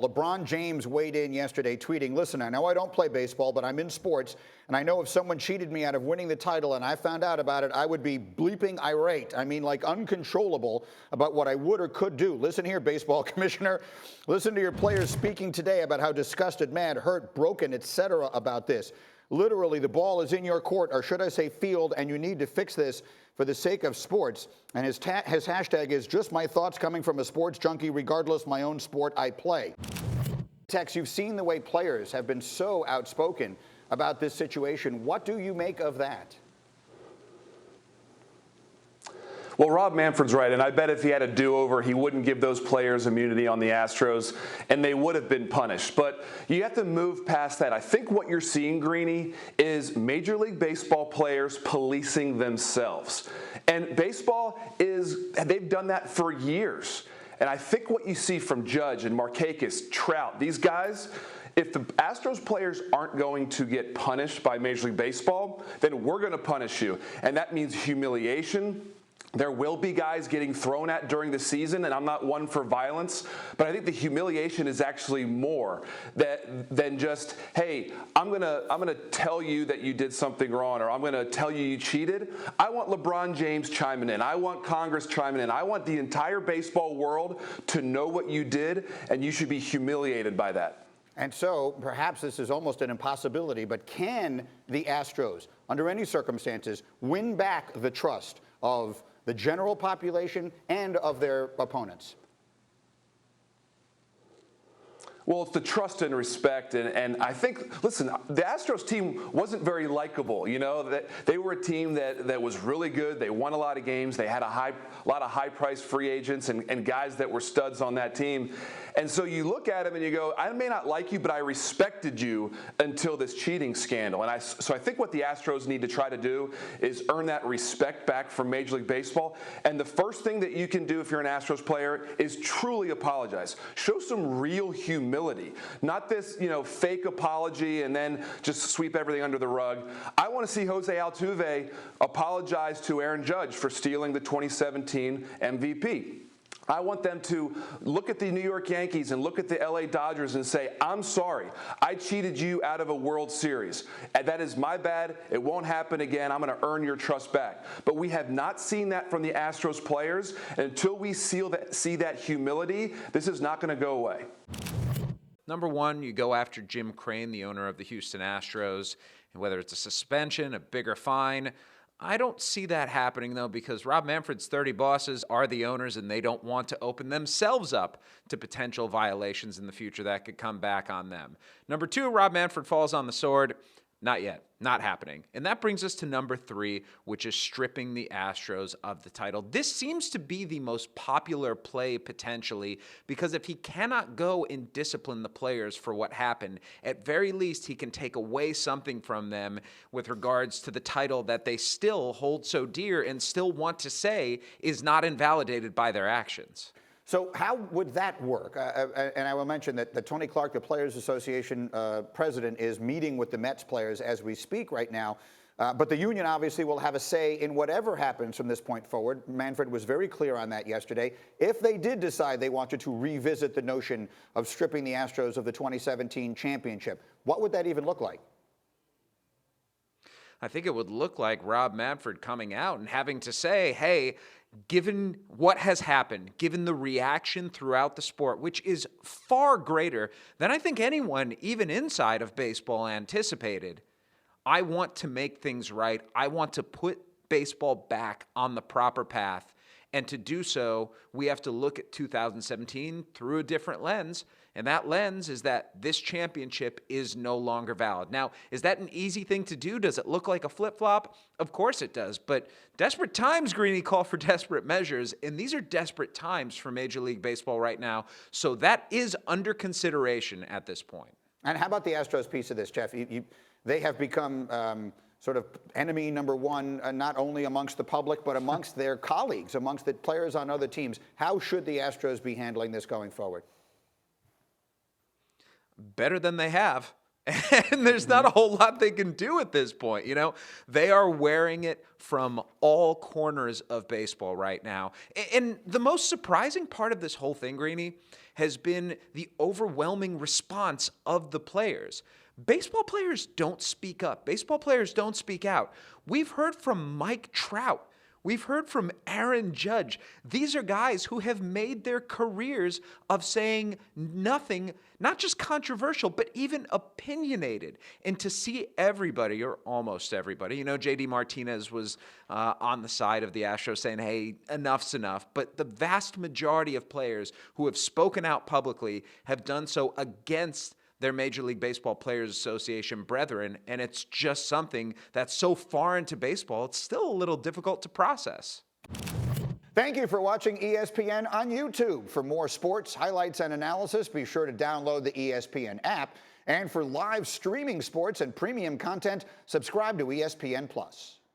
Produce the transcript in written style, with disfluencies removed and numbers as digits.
LeBron James weighed in yesterday tweeting, listen, I know I don't play baseball, but I'm in sports, and I know if someone cheated me out of winning the title and I found out about it, I would be bleeping irate. I mean, like uncontrollable about what I would or could do. Listen here, baseball commissioner. Listen to your players speaking today about how disgusted, mad, hurt, broken, etc. about this. Literally, the ball is in your court, or should I say field, and you need to fix this for the sake of sports. And his hashtag is just my thoughts coming from a sports junkie, regardless my own sport I play. Tex, you've seen the way players have been so outspoken about this situation. What do you make of that? Well, Rob Manfred's right, and I bet if he had a do-over, he wouldn't give those players immunity on the Astros, and they would have been punished. But you have to move past that. I think what you're seeing, Greeny, is Major League Baseball players policing themselves. And baseball they've done that for years. And I think what you see from Judge and Markakis, Trout, these guys, if the Astros players aren't going to get punished by Major League Baseball, then we're going to punish you. And that means humiliation. There will be guys getting thrown at during the season, and I'm not one for violence, but I think the humiliation is actually more than just, hey, I'm gonna tell you that you did something wrong, or I'm gonna tell you you cheated. I want LeBron James chiming in. I want Congress chiming in. I want the entire baseball world to know what you did, and you should be humiliated by that. And so perhaps this is almost an impossibility, but can the Astros, under any circumstances, win back the trust of the general population and of their opponents? Well, it's the trust and respect, and I think, listen, the Astros team wasn't very likable. You know, they were a team that was really good. They won a lot of games. They had a lot of high-priced free agents and guys that were studs on that team. And so you look at them and you go, I may not like you, but I respected you until this cheating scandal. And so I think what the Astros need to try to do is earn that respect back from Major League Baseball. And the first thing that you can do if you're an Astros player is truly apologize. Show some real humility, not this, fake apology and then just sweep everything under the rug. I want to see Jose Altuve apologize to Aaron Judge for stealing the 2017 MVP. I want them to look at the New York Yankees and look at the LA Dodgers and say, I'm sorry, I cheated you out of a World Series. And that is my bad. It won't happen again. I'm going to earn your trust back. But we have not seen that from the Astros players. And until we see that humility, this is not going to go away. Number one, you go after Jim Crane, the owner of the Houston Astros, and whether it's a suspension, a bigger fine. I don't see that happening, though, because Rob Manfred's 30 bosses are the owners, and they don't want to open themselves up to potential violations in the future that could come back on them. Number two, Rob Manfred falls on the sword. Not yet. Not happening. And that brings us to number three, which is stripping the Astros of the title. This seems to be the most popular play potentially, because if he cannot go and discipline the players for what happened, at very least he can take away something from them with regards to the title that they still hold so dear and still want to say is not invalidated by their actions. So how would that work? And I will mention that Tony Clark, the Players Association president, is meeting with the Mets players as we speak right now. But the union obviously will have a say in whatever happens from this point forward. Manfred was very clear on that yesterday. If they did decide they wanted to revisit the notion of stripping the Astros of the 2017 championship, what would that even look like? I think it would look like Rob Manfred coming out and having to say, hey, given what has happened, given the reaction throughout the sport, which is far greater than I think anyone, even inside of baseball, anticipated, I want to make things right. I want to put baseball back on the proper path. And to do so, we have to look at 2017 through a different lens. And that lens is that this championship is no longer valid. Now, is that an easy thing to do? Does it look like a flip-flop? Of course it does. But desperate times, Greeny, call for desperate measures. And these are desperate times for Major League Baseball right now. So that is under consideration at this point. And how about the Astros piece of this, Jeff? They have become sort of enemy number one, not only amongst the public, but amongst their colleagues, amongst the players on other teams. How should the Astros be handling this going forward? Better than they have. And there's not a whole lot they can do at this point. They are wearing it from all corners of baseball right now. And the most surprising part of this whole thing, Greeny, has been the overwhelming response of the players. Baseball players don't speak up. Baseball players don't speak out. We've heard from Mike Trout. We've heard from Aaron Judge. These are guys who have made their careers of saying nothing, not just controversial, but even opinionated. And to see everybody, or almost everybody, JD Martinez was on the side of the Astros saying, hey, enough's enough. But the vast majority of players who have spoken out publicly have done so against their Major League Baseball Players Association brethren, and it's just something that's so foreign to baseball, it's still a little difficult to process. Thank you for watching ESPN on YouTube. For more sports, highlights, and analysis, be sure to download the ESPN app. And for live streaming sports and premium content, subscribe to ESPN+.